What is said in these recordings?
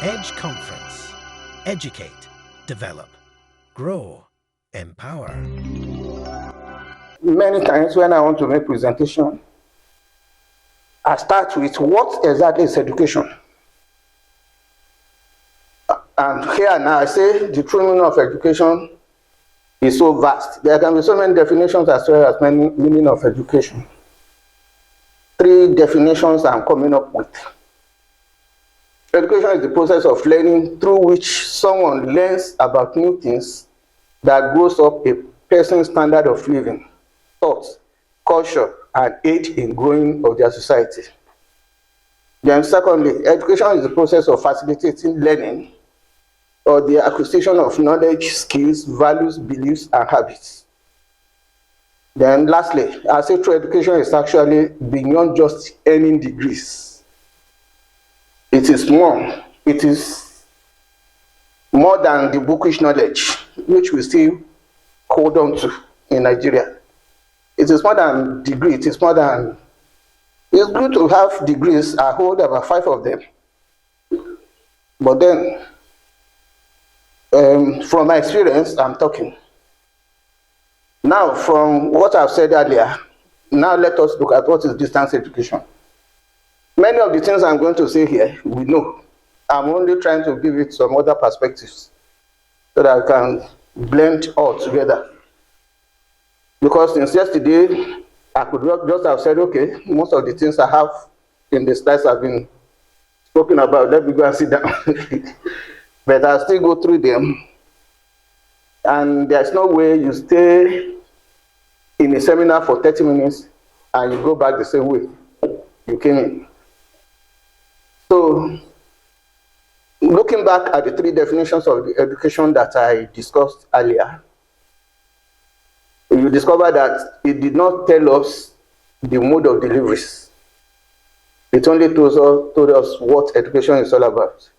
Edge Conference. Educate, develop, grow, empower. Many times when I want to make presentation, I start with what exactly is education? And here now I say the true meaning of education is so vast. There can be so many definitions as well as many meaning of education. 3 definitions I'm coming up with. Education is the process of learning through which someone learns about new things that grows up a person's standard of living, thoughts, culture, and aid in growing of their society. Then secondly, education is the process of facilitating learning or the acquisition of knowledge, skills, values, beliefs, and habits. Then lastly, I say true education is actually beyond just earning degrees. It is more than the bookish knowledge which we still hold on to in Nigeria. It is more than degree, it's good to have degrees. I hold about 5 of them. But then, from my experience, I'm talking. Now, from what I've said earlier, now let us look at what is distance education. Many of the things I'm going to say here, we know. I'm only trying to give it some other perspectives so that I can blend all together. Because since yesterday, I could just have said, okay, most of the things I have in the slides have been spoken about. Let me go and sit down. But I'll still go through them. And there's no way you stay in a seminar for 30 minutes and you go back the same way you came in. So, looking back at the 3 definitions of the education that I discussed earlier, you discover that it did not tell us the mode of deliveries. It only told us what education is all about.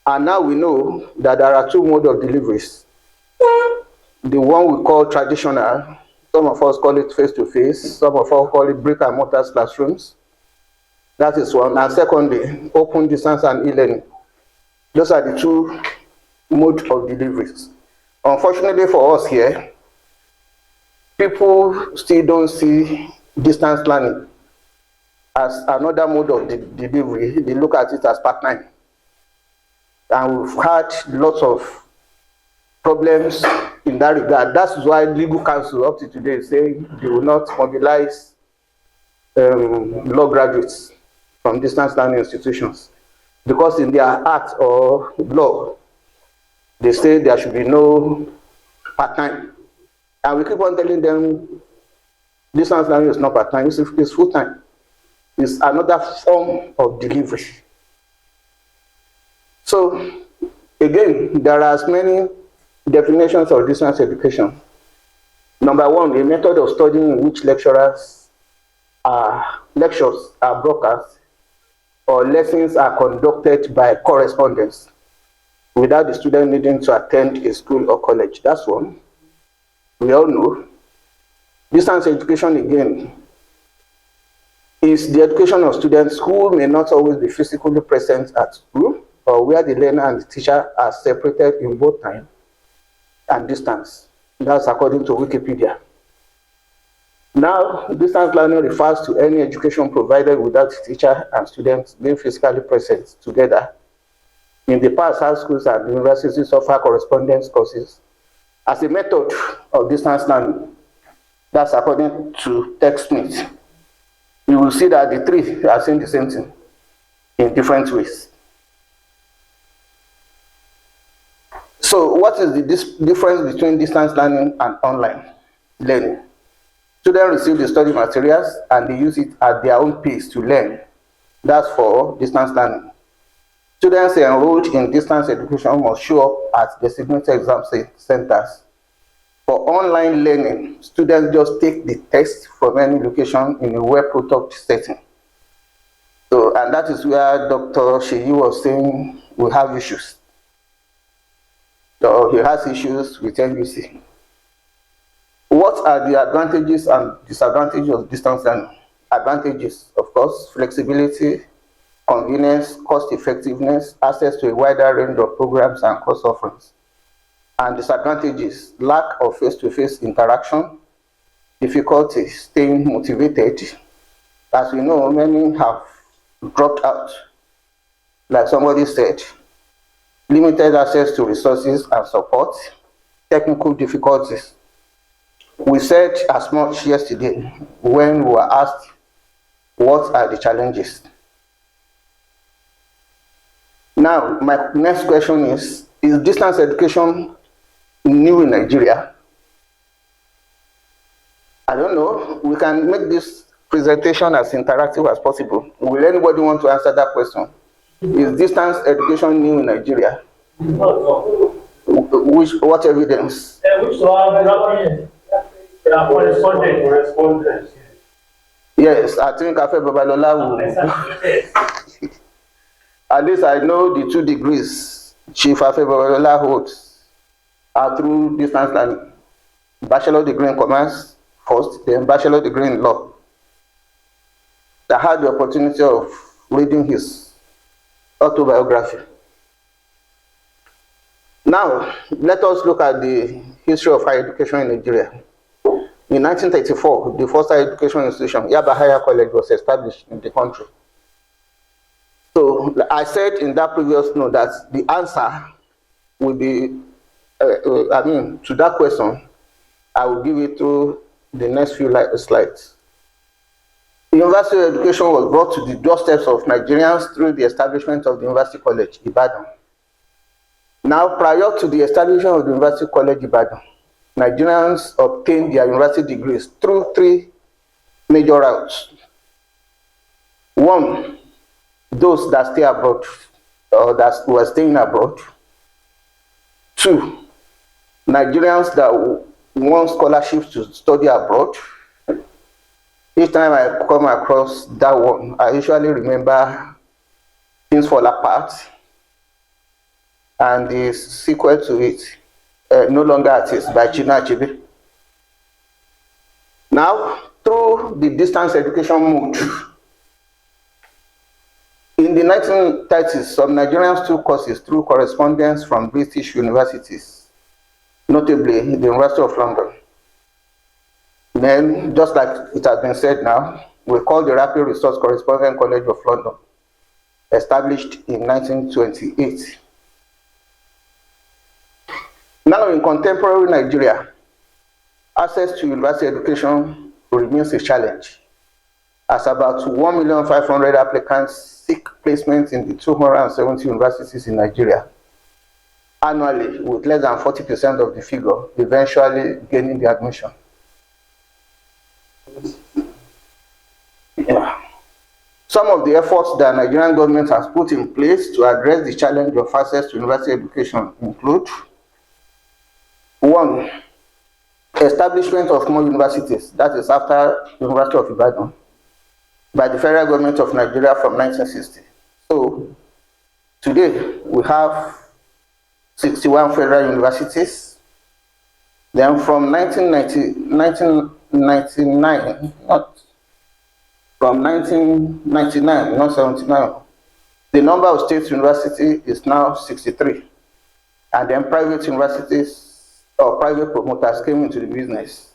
And now we know that there are 2 modes of deliveries. The one we call traditional, some of us call it face-to-face, some of us call it brick and mortar classrooms. That is one. And secondly, open distance and e-learning. Those are the 2 modes of deliveries. Unfortunately for us here, people still don't see distance learning as another mode of delivery. They look at it as part-time. And we've had lots of problems in that regard. That's why legal counsel up to today is saying they will not mobilize law graduates from distance learning institutions, because in their act or law, they say there should be no part-time. And we keep on telling them distance learning is not part-time, it's full-time. It's another form of delivery. So, again, there are as many definitions of distance education. Number 1, a method of studying in which lectures are broadcast or lessons are conducted by correspondence without the student needing to attend a school or college. That's one. We all know. Distance education, again, is the education of students who may not always be physically present at school, or where the learner and the teacher are separated in both time and distance. That's according to Wikipedia. Now, distance learning refers to any education provided without teacher and students being physically present together. In the past, high schools and universities offer correspondence courses as a method of distance learning. That's according to TechSmith. You will see that the 3 are saying the same thing in different ways. So, what is the difference between distance learning and online learning? Students receive the study materials and they use it at their own pace to learn. That's for distance learning. Students enrolled in distance education must show up at designated exam centers. For online learning, students just take the test from any location in a well-protected setting. So, and that is where Dr. Sheyi was saying we have issues. So he has issues with NBC. What are the advantages and disadvantages of distance learning? Advantages, of course, flexibility, convenience, cost effectiveness, access to a wider range of programs and course offerings. And disadvantages: lack of face-to-face interaction, difficulty staying motivated. As we know, many have dropped out, like somebody said, limited access to resources and support, technical difficulties. We said as much yesterday when we were asked what are the challenges. Now, my next question is distance education new in Nigeria? I don't know. We can make this presentation as interactive as possible. Will anybody want to answer that question? Is distance education new in Nigeria? What evidence? Which one? Correspondence. Yes, I think Afe Babalola will. At least I know the 2 degrees Chief Afe Babalola holds are through distance learning. Bachelor degree in commerce first, then bachelor degree in law. I had the opportunity of reading his autobiography. Now, let us look at the history of higher education in Nigeria. In 1934, the first higher education institution, Yaba Higher College, was established in the country. So I said in that previous note that the answer will be, to that question, I will give it to the next few slides. University education was brought to the doorsteps of Nigerians through the establishment of the University College, Ibadan. Now, prior to the establishment of the University College, Ibadan, Nigerians obtained their university degrees through 3 major routes. 1, those that stay abroad or that were staying abroad. 2, Nigerians that want scholarships to study abroad. Each time I come across that one, I usually remember Things Fall Apart and the sequel to it, No Longer Artist by Chinua Achebe. Now, through the distance education mode, in the 1930s, some Nigerians took courses through correspondence from British universities, notably the University of London. Then, just like it has been said now, we call the Rapid Resource Correspondence College of London, established in 1928. Now, in contemporary Nigeria, access to university education remains a challenge, as about 1,500,000 applicants seek placement in the 270 universities in Nigeria annually, with less than 40% of the figure eventually gaining the admission. Some of the efforts that the Nigerian government has put in place to address the challenge of access to university education include: 1, establishment of more universities, that is after the University of Ibadan, by the federal government of Nigeria from 1960. So today we have 61 federal universities. Then from 1999, not 79, the number of state universities is now 63. And then private universities or private promoters came into the business.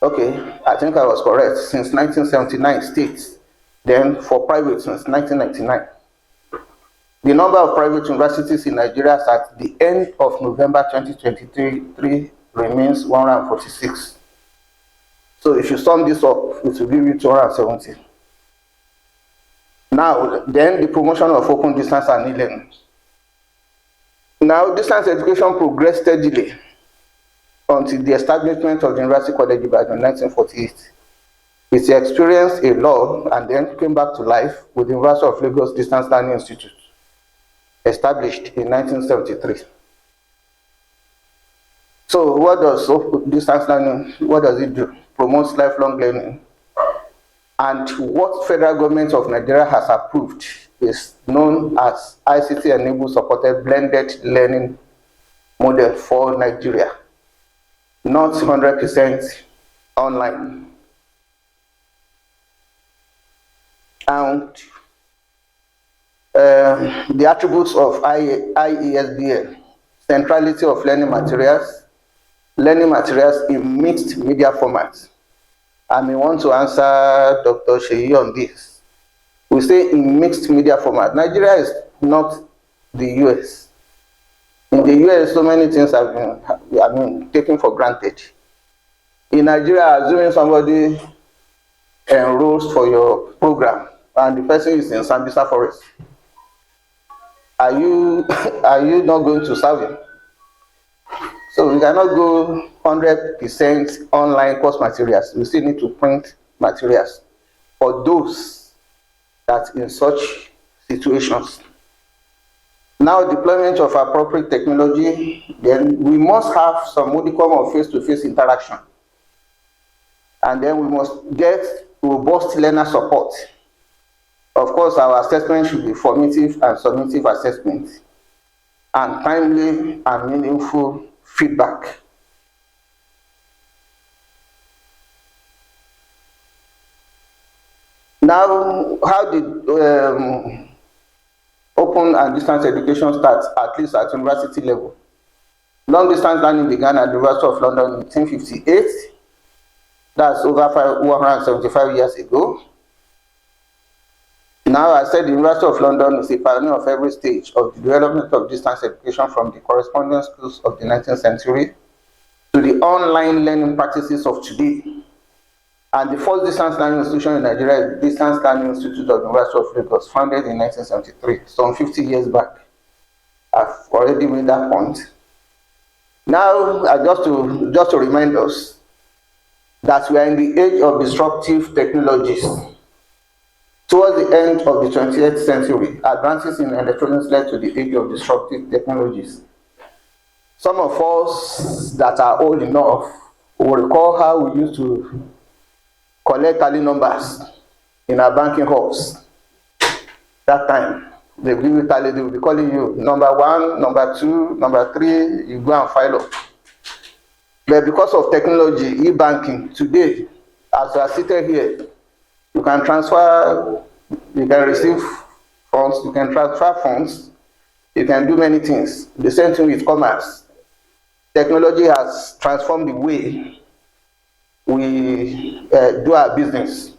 Okay, I think I was correct. Since 1979 states, then for private since 1999. The number of private universities in Nigeria at the end of November 2023 remains 146. So if you sum this up, it will give you 270. Now, then the promotion of open distance and e-learning. Now, distance education progressed steadily until the establishment of the University College Ibadan in 1948. It experienced a lull and then came back to life with the University of Lagos Distance Learning Institute, established in 1973. So what does distance learning, what does it do? Promotes lifelong learning. And what federal government of Nigeria has approved is known as ICT-enabled supported blended learning model for Nigeria, not 100% online. and the attributes of IESBL, centrality of learning materials in mixed media formats. I may want to answer Dr. Sheyi on this. We say in mixed media format. Nigeria is not the US. In the US, so many things have been taken for granted. In Nigeria, assuming somebody enrolls for your program and the person is in Sambisa Forest, are you are you not going to serve him? So we cannot go 100% online course materials. We still need to print materials for those that in such situations. Now, deployment of appropriate technology, then we must have some modicum of face-to-face interaction. And then we must get robust learner support. Of course, our assessment should be formative and summative assessment, and timely and meaningful feedback. Now, how did open and distance education start, at least at university level? Long distance learning began at the University of London in 1858. That's over 175 years ago. Now, I said the University of London is a pioneer of every stage of the development of distance education, from the correspondence schools of the 19th century to the online learning practices of today. And the first distance learning institution in Nigeria is the Distance Learning Institute of the University of Lagos, founded in 1973, some 50 years back. I've already made that point. Now, just to remind us that we are in the age of disruptive technologies. Towards the end of the 20th century, advances in electronics led to the age of disruptive technologies. Some of us that are old enough will recall how we used to collect tally numbers in our banking halls. That time, they give you tally, they will be calling you number 1, number 2, number 3, you go and file up. But because of technology, e-banking, today, as you are seated here, you can transfer, you can receive funds, you can transfer funds, you can do many things. The same thing with commerce. Technology has transformed the way we do our business.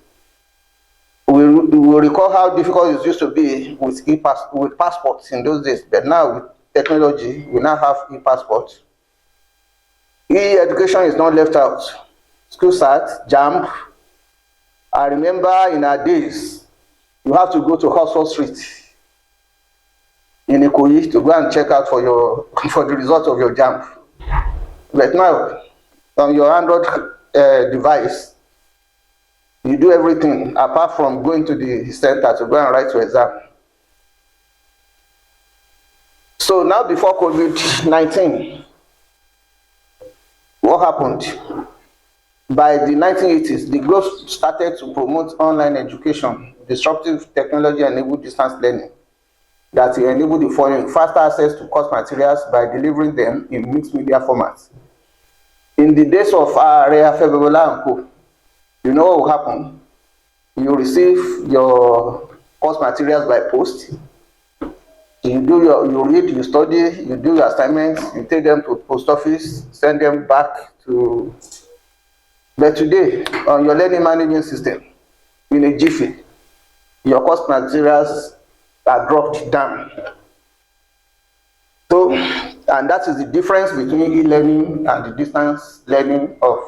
We recall how difficult it used to be with passports in those days, but now with technology, we now have e-passports. E-education is not left out. SchoolSat, JAMB. I remember in our days, you have to go to Oxford Street in Ikoyi to go and check out for the result of your JAMB. But now, on your Android device, you do everything apart from going to the center to go and write your exam. So now, before COVID-19, what happened? By the 1980s, the growth started to promote online education, disruptive technology-enabled distance learning that enabled the following: faster access to course materials by delivering them in mixed media formats. In the days of Area Febiola and Co., you know what will happen? You receive your course materials by post. You read, you study, you do your assignments, you take them to post office, send them back to. But today, on your learning management system, in a jiffy, your course materials are dropped down. So, and that is the difference between e-learning and the distance learning of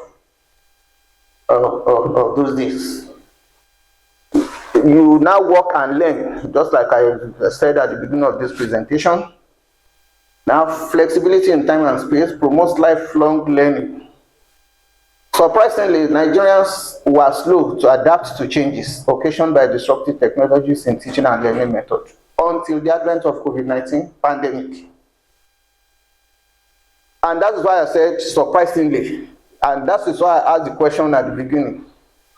those days. You now work and learn, just like I said at the beginning of this presentation. Now, flexibility in time and space promotes lifelong learning. Surprisingly, Nigerians were slow to adapt to changes occasioned by disruptive technologies in teaching and learning methods until the advent of COVID-19 pandemic. And that is why I said surprisingly, and that is why I asked the question at the beginning: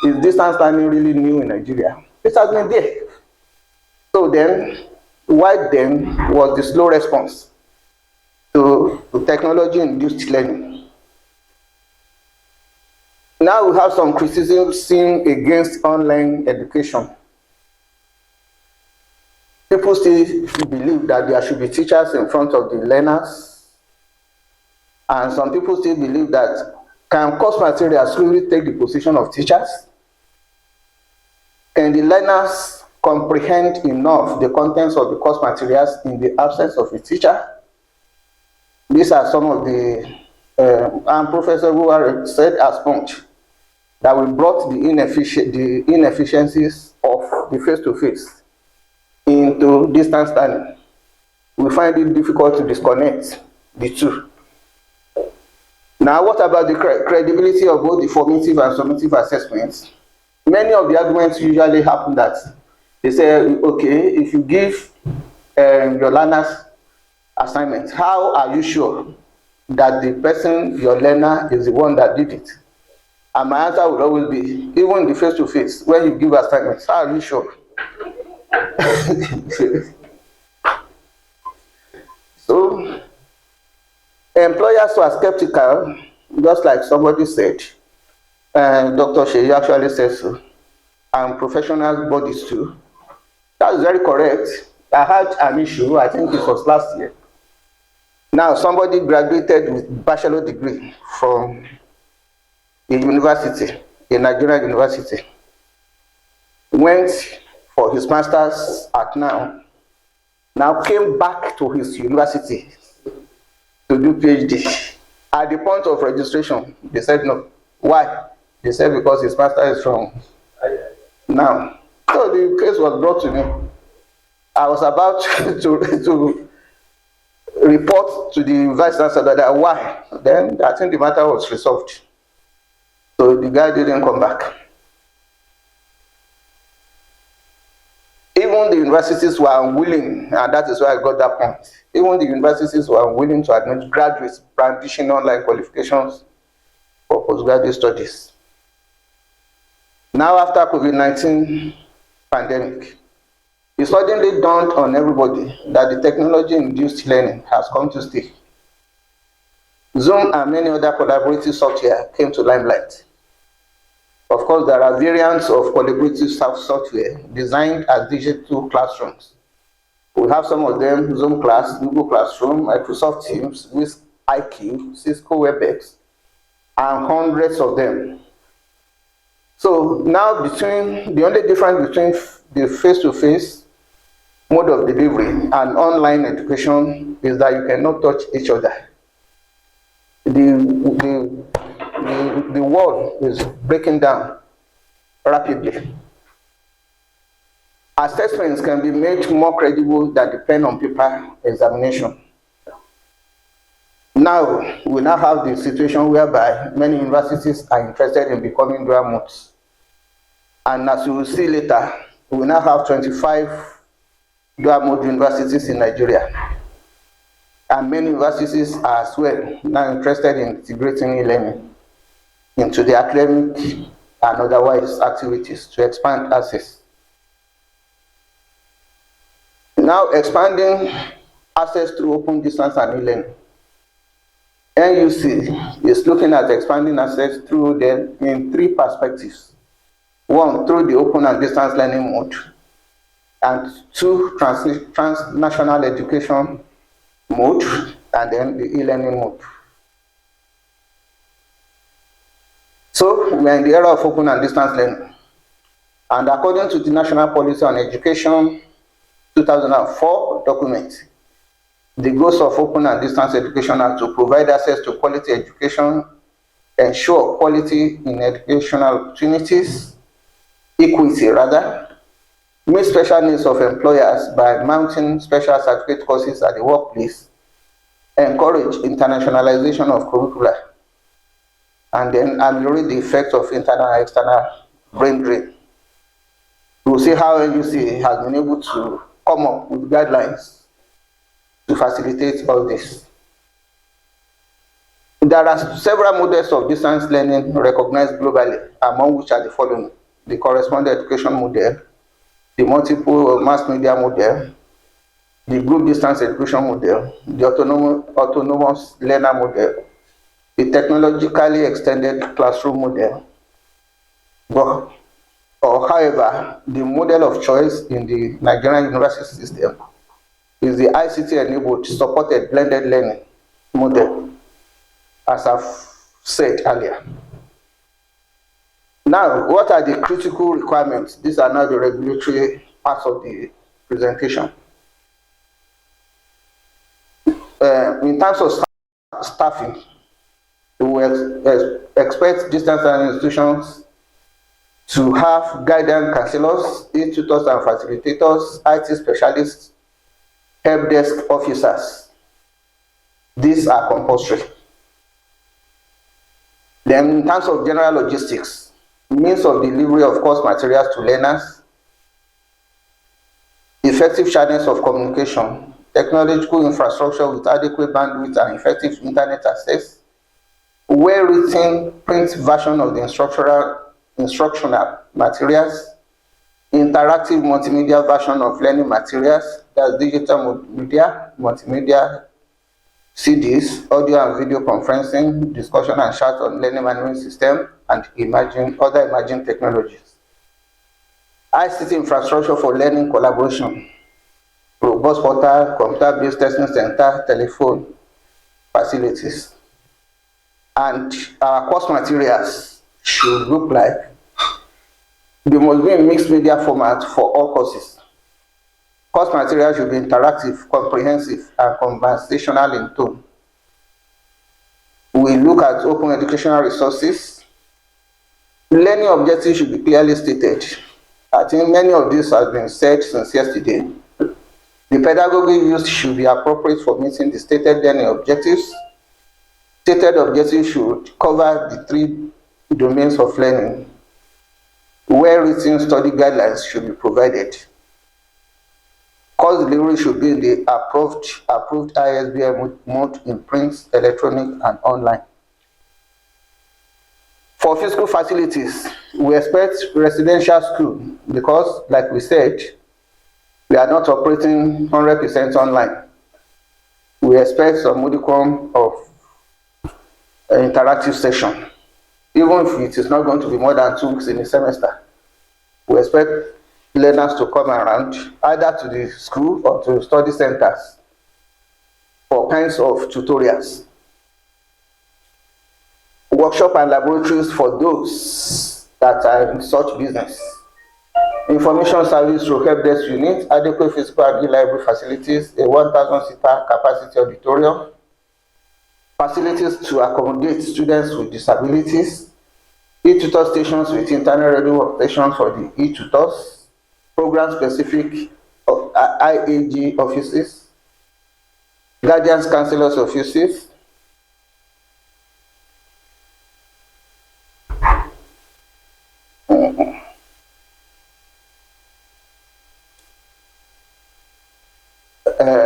is distance learning really new in Nigeria? It has been there. So then, why then was the slow response to technology-induced learning? Now we have some criticism against online education. People still believe that there should be teachers in front of the learners, and some people still believe that can course materials really take the position of teachers? Can the learners comprehend enough the contents of the course materials in the absence of a teacher? These are some of the and Professor Wuare said as much, that we brought the inefficiencies of the face-to-face into distance learning. We find it difficult to disconnect the two. Now, what about the credibility of both the formative and summative assessments? Many of the arguments usually happen that they say, okay, if you give your learners assignment, how are you sure that the person, your learner, is the one that did it? And my answer would always be, even in the face-to-face, when you give assignments, how are you sure? So, employers were skeptical, just like somebody said, and Dr. Sheyi actually said so, and professional bodies too. That is very correct. I had an issue, I think it was last year. Now, somebody graduated with bachelor degree from a university, a Nigerian university, went for his master's at now came back to his university to do PhD. At the point of registration, they said no. Why? They said because his master is from now. So the case was brought to me. I was about to report to the vice chancellor that why. Then I think the matter was resolved. So the guy didn't come back. Even the universities were unwilling, and that is why I got that point. Even the universities were unwilling to admit graduates brandishing online qualifications for postgraduate studies. Now, after COVID-19 pandemic, it suddenly dawned on everybody that the technology-induced learning has come to stay. Zoom and many other collaborative software came to limelight. Of course, there are variants of collaborative software designed as digital classrooms. We have some of them: Zoom Class, Google Classroom, Microsoft Teams, with IQ, Cisco WebEx, and hundreds of them. So now, the only difference between the face-to-face mode of delivery and online education is that you cannot touch each other. The world is breaking down rapidly. Assessments can be made more credible than the pen on paper examination. Now, we now have the situation whereby many universities are interested in becoming dual modes. And as you will see later, we now have 25 dual mode universities in Nigeria. And many universities are as well now interested in integrating e-learning into the academic and otherwise activities to expand access. Now, expanding access through open distance and e-learning. NUC is looking at expanding access through them in three perspectives. One, through the open and distance learning mode, and two, transnational education mode, and then the e-learning mode. So we are in the era of open and distance learning. And according to the National Policy on Education 2004 document, the goals of open and distance education are to provide access to quality education, ensure quality in educational opportunities, equity rather, meet special needs of employers by mounting special certificate courses at the workplace, encourage internationalization of curricula, and then ameliorate the effects of internal and external brain drain. We'll see how NUC has been able to come up with guidelines to facilitate all this. There are several models of distance learning recognized globally, among which are the following: the corresponding education model, the multiple mass media model, the group distance education model, the autonomous learner model, the technologically extended classroom model. But or however, the model of choice in the Nigerian university system is the ICT-enabled supported blended learning model, as I've said earlier. Now, what are the critical requirements? These are now the regulatory parts of the presentation. In terms of staffing, we expect distance learning institutions to have guidance counselors, tutors and facilitators, IT specialists, help desk officers. These are compulsory. Then in terms of general logistics, means of delivery of course materials to learners, effective channels of communication, technological infrastructure with adequate bandwidth and effective internet access, well-written print version of the instructional materials, interactive multimedia version of learning materials, that's digital media, multimedia, CDs, audio and video conferencing, discussion and chat on learning management system, and other emerging technologies. ICT infrastructure for learning collaboration, robust portal, computer-based testing center, telephone facilities. And our course materials should look like, they must be in mixed media format for all courses. Course materials should be interactive, comprehensive, and conversational in tone. We look at open educational resources. Learning objectives should be clearly stated. I think many of these have been said since yesterday. The pedagogy used should be appropriate for meeting the stated learning objectives. Stated objectives should cover the 3 domains of learning. Well-written study guidelines should be provided. Course delivery should be in the approved ISBN mode in print, electronic, and online. For physical facilities, we expect residential school because, like we said, we are not operating 100% online. We expect some modicum of interactive session, even if it is not going to be more than 2 weeks in a semester. We expect learners to come around either to the school or to study centers for kinds of tutorials. Workshop and laboratories for those that are in such business. Information service through help desk unit, adequate physical and e-library facilities, a 1,000-seater capacity auditorium, facilities to accommodate students with disabilities, e-tutor stations with internet-ready workstations for the e-tutors, program-specific IAG offices, guardians counselors offices,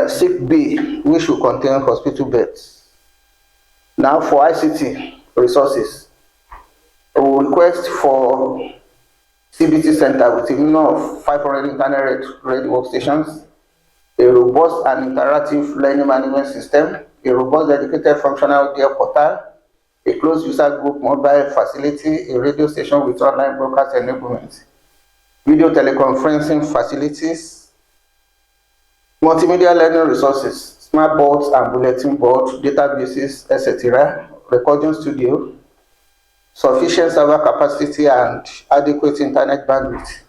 sick bay, which will contain hospital beds. Now for ICT resources, we will request for CBT center with a minimum of 500 internet-ready workstations, a robust and interactive learning management system, a robust dedicated functional audio portal, a closed user group mobile facility, a radio station with online broadcast enablement, video teleconferencing facilities, multimedia learning resources, smart boards and bulletin board, databases, etc., recording studio, sufficient server capacity and adequate internet bandwidth.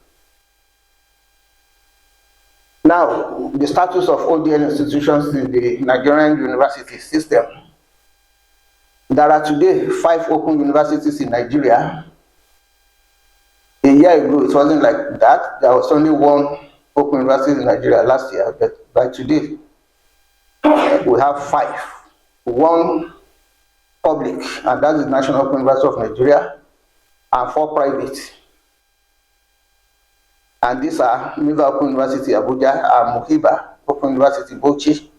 Now, the status of ODL institutions in the Nigerian university system. There are today 5 open universities in Nigeria. A year ago, it wasn't like that. There was only 1 open university in Nigeria last year, but by today, we have 5. 1 public, and that's the National Open University of Nigeria, and 4 private. And these are Miva Open University Abuja and Muhiba Open University Bauchi,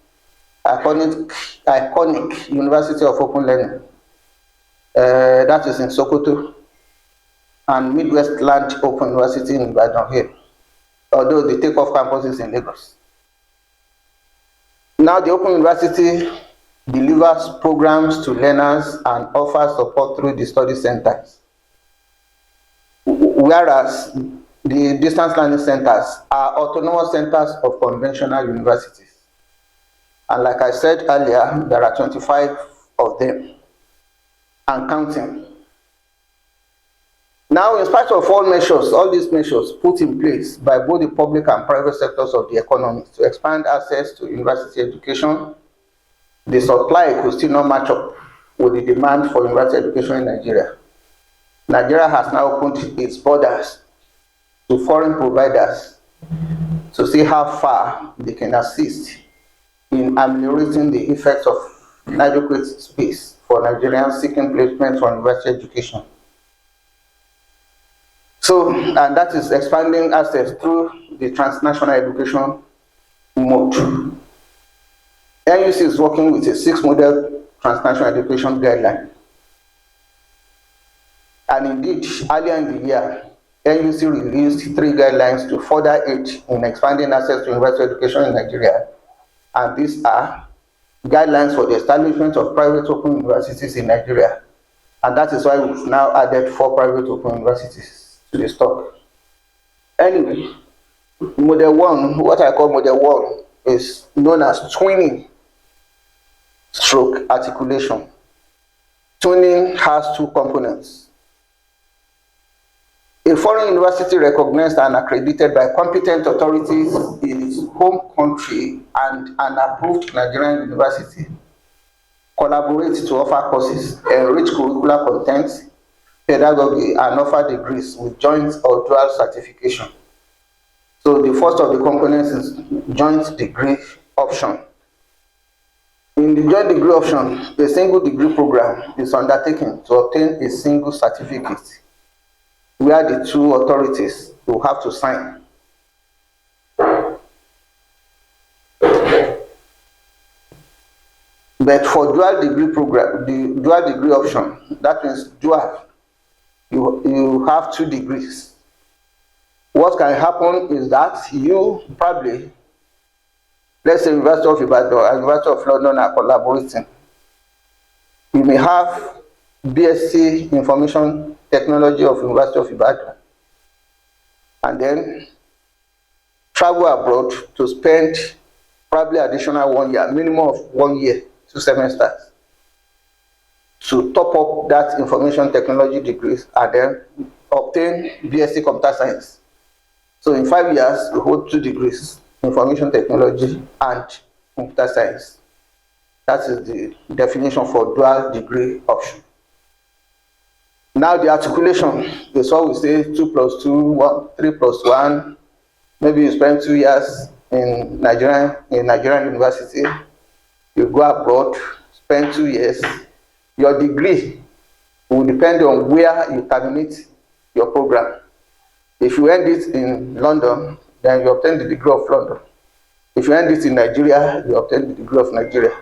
iconic University of Open Learning, that is in Sokoto, and Midwest Land Open University in Ibadan here, although they take off campuses in Lagos. Now the Open University delivers programs to learners and offers support through the study centers. whereas the distance learning centers are autonomous centers of conventional universities. And like I said earlier, there are 25 of them and counting. Now, in spite of all these measures put in place by both the public and private sectors of the economy to expand access to university education, the supply could still not match up with the demand for university education in Nigeria. Nigeria has now opened its borders to foreign providers to see how far they can assist in ameliorating the effects of inadequate space for Nigerians seeking placement for university education. So, and that is expanding access through the transnational education mode. NUC is working with a 6-model transnational education guideline. And indeed, earlier in the year, NUC released 3 guidelines to further aid in expanding access to university education in Nigeria. And these are guidelines for the establishment of private open universities in Nigeria. And that is why we've now added 4 private open universities to the stock. Anyway, model 1, what I call model 1, is known as twinning stroke articulation. Twinning has 2 components. A foreign university recognized and accredited by competent authorities in its home country and an approved Nigerian university collaborates to offer courses, enrich curricular content, pedagogy, and offer degrees with joint or dual certification. So the first of the components is joint degree option. In the joint degree option, a single degree program is undertaken to obtain a single certificate, where the 2 authorities will have to sign. But for dual degree program, the dual degree option, that means dual, you have 2 degrees. What can happen is that you probably, let's say University of Ibadan and University of London are collaborating. You may have BSc Information Technology of University of Ibadan and then travel abroad to spend probably additional 1 year, minimum of 1 year, 2 semesters, to top up that information technology degrees and then obtain BSc Computer Science. So in 5 years, you hold 2 degrees, information technology and computer science. That is the definition for dual degree option. Now the articulation is what we say 2 + 2, 3 + 1. Maybe you spend 2 years in Nigerian university, you go abroad, spend 2 years. Your degree will depend on where you terminate your program. If you end it in London, then you obtain the degree of London. If you end it in Nigeria, you obtain the degree of Nigeria.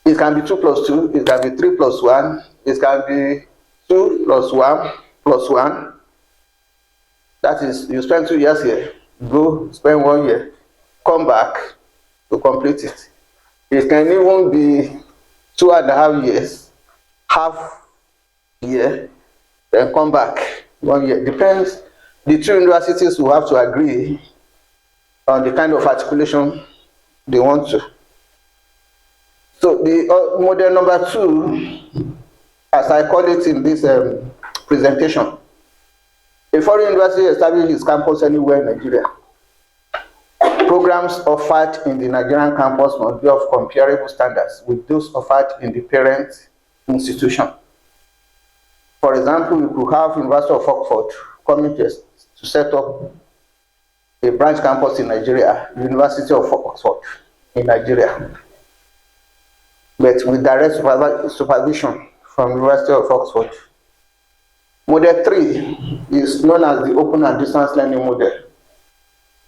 It can be 2 + 2, it can be 3 + 1, it can be 2 + 1 + 1. That is, you spend 2 years here, go spend 1 year, come back to complete it. It can even be 2.5 years, half year, then come back 1 year. Depends. The 2 universities will have to agree on the kind of articulation they want to. So the model number 2, as I call it in this presentation, a foreign university establishes its campus anywhere in Nigeria. Programs offered in the Nigerian campus must be of comparable standards with those offered in the parent institution. For example, we could have University of Oxford coming to set up a branch campus in Nigeria, University of Oxford in Nigeria, but with direct supervision from University of Oxford. Model 3 is known as the open and distance learning model,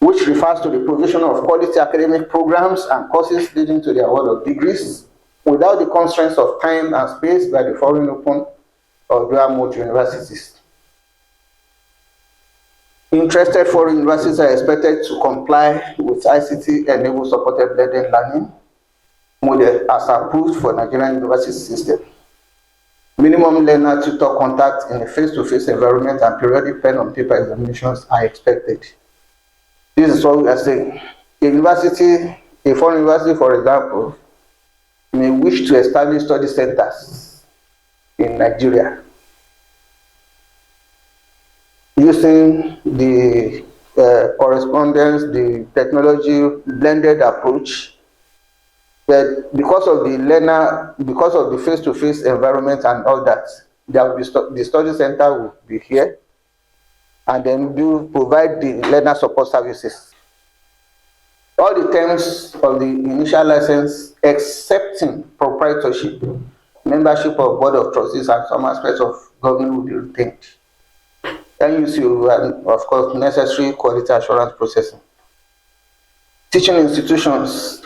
which refers to the provision of quality academic programs and courses leading to the award of degrees without the constraints of time and space by the foreign open or dual mode universities. Interested foreign universities are expected to comply with ICT-enabled supported blended learning model as approved for Nigerian university system. Minimum learner tutor contact in a face-to-face environment and periodic pen on paper examinations are expected. This is what we are saying. A foreign university, for example, may wish to establish study centers in Nigeria using the correspondence, the technology blended approach. But because of the face-to-face environment and all that, there will be the study center will be here, and then provide the learner support services. All the terms of the initial license, excepting proprietorship, membership of board of trustees, and some aspects of government will be retained. NUC and of course necessary quality assurance processing. Teaching institutions.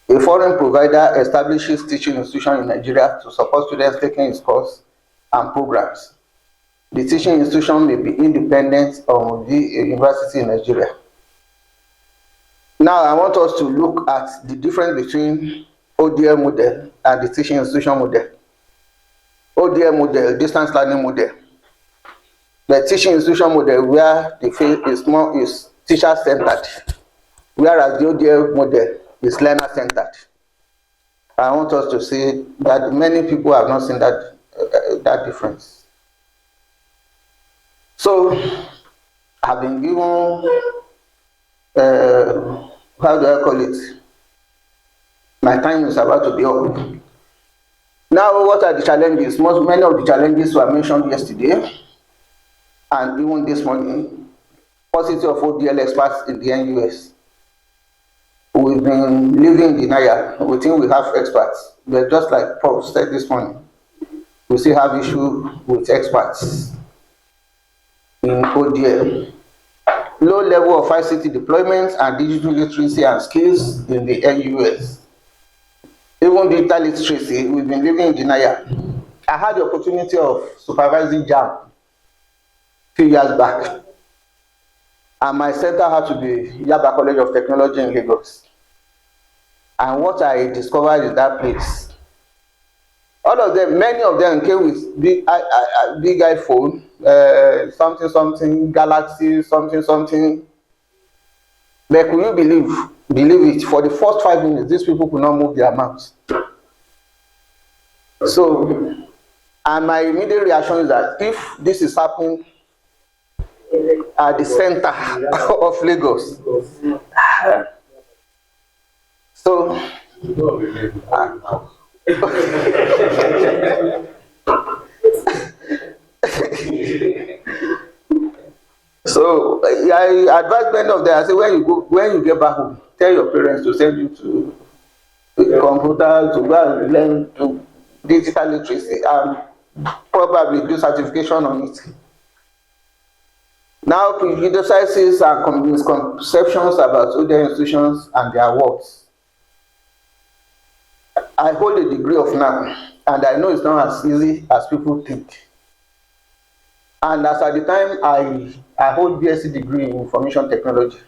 A foreign provider establishes teaching institution in Nigeria to support students taking its course and programs. The teaching institution may be independent of the university in Nigeria. Now I want us to look at the difference between ODL model and the teaching institution model. ODL model, distance learning model. The teaching institution model where the field is teacher centered, whereas the ODL model is learner centered. I want us to see that many people have not seen that difference. So I've been given how do I call it? My time is about to be up. Now, what are the challenges? Many of the challenges were mentioned yesterday and even this morning. Paucity of ODL experts in the NUS. We've been living in denial. We think we have experts, but just like Prof said this morning, we still have issue with experts in ODL. Low level of ICT deployment and digital literacy and skills in the NUS. Even digital literacy, we've been living in denial. I had the opportunity of supervising JAM a few years back, and my center had to be Yaba College of Technology in Lagos. And what I discovered in that place, all of them, many of them came with big iPhone, something, Galaxy, something. But could you believe it? For the first 5 minutes, these people could not move their mouths. So, and my immediate reaction is that if this is happening at the center of Lagos, so so I advise many of them. I say when you get back home, tell your parents to send you to the computer to go and learn to digital literacy and probably do certification on it. Now, prejudices and misconceptions about other institutions and their works. I hold a degree of now, and I know it's not as easy as people think. And as at the time I hold BSc degree in information technology.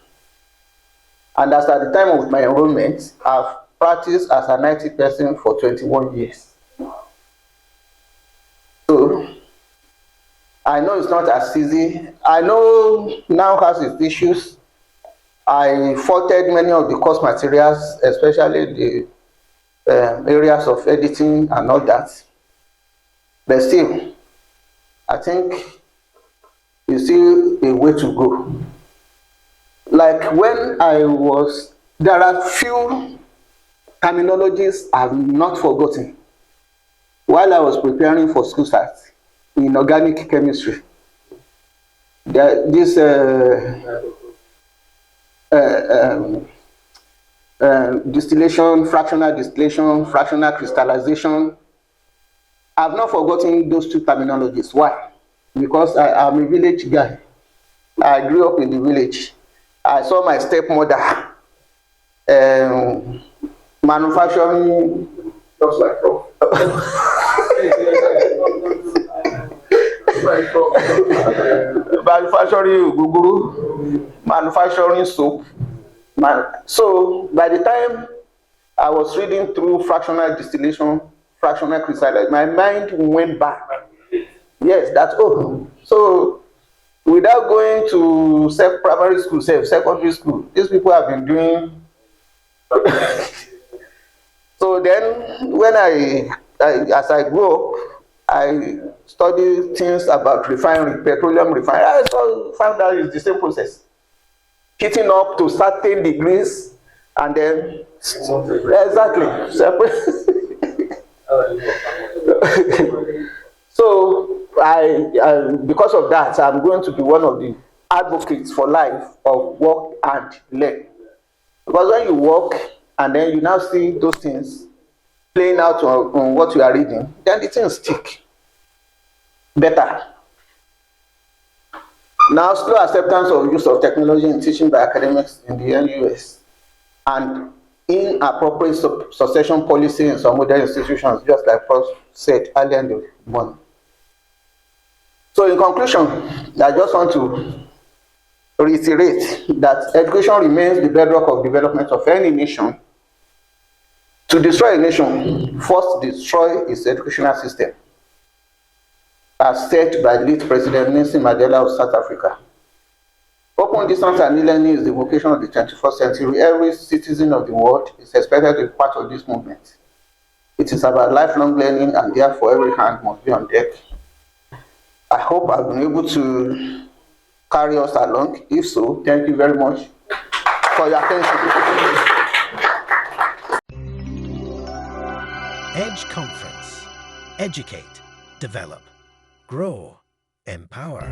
And as at the time of my enrollment, I've practiced as an IT person for 21 years. So I know it's not as easy. I know now has its issues. I faulted many of the course materials, especially the areas of editing and all that. But still, I think it's still a way to go. Like when there are few terminologies I've not forgotten while I was preparing for school start in organic chemistry. This distillation, fractional crystallization. I've not forgotten those two terminologies. Why? Because I am a village guy. I grew up in the village. I saw my stepmother manufacturing just like manufacturing guguru, manufacturing soap. So by the time I was reading through fractional distillation, fractional crystallization, my mind went back. Yes, that's so without going to primary school, secondary school, these people have been doing. So then, when as I grew up, I studied things about refinery, petroleum refinery. Found out it's the same process, heating up to certain degrees, and then exactly separate. So I because of that, I'm going to be one of the advocates for life of work and learn. Because when you work and then you now see those things playing out on what you are reading, then the things stick better. Now, slow acceptance of use of technology in teaching by academics in the NUS and inappropriate succession policy in some modern institutions, just like Prof said earlier in the morning. So in conclusion, I just want to reiterate that education remains the bedrock of development of any nation. To destroy a nation, first destroy its educational system, as said by late President Nelson Mandela of South Africa. Open distance and e-learning is the vocation of the 21st century. Every citizen of the world is expected to be part of this movement. It is about lifelong learning, and therefore every hand must be on deck. I hope I've been able to carry us along. If so, thank you very much for your attention. Edge Conference. Educate, develop, grow, empower.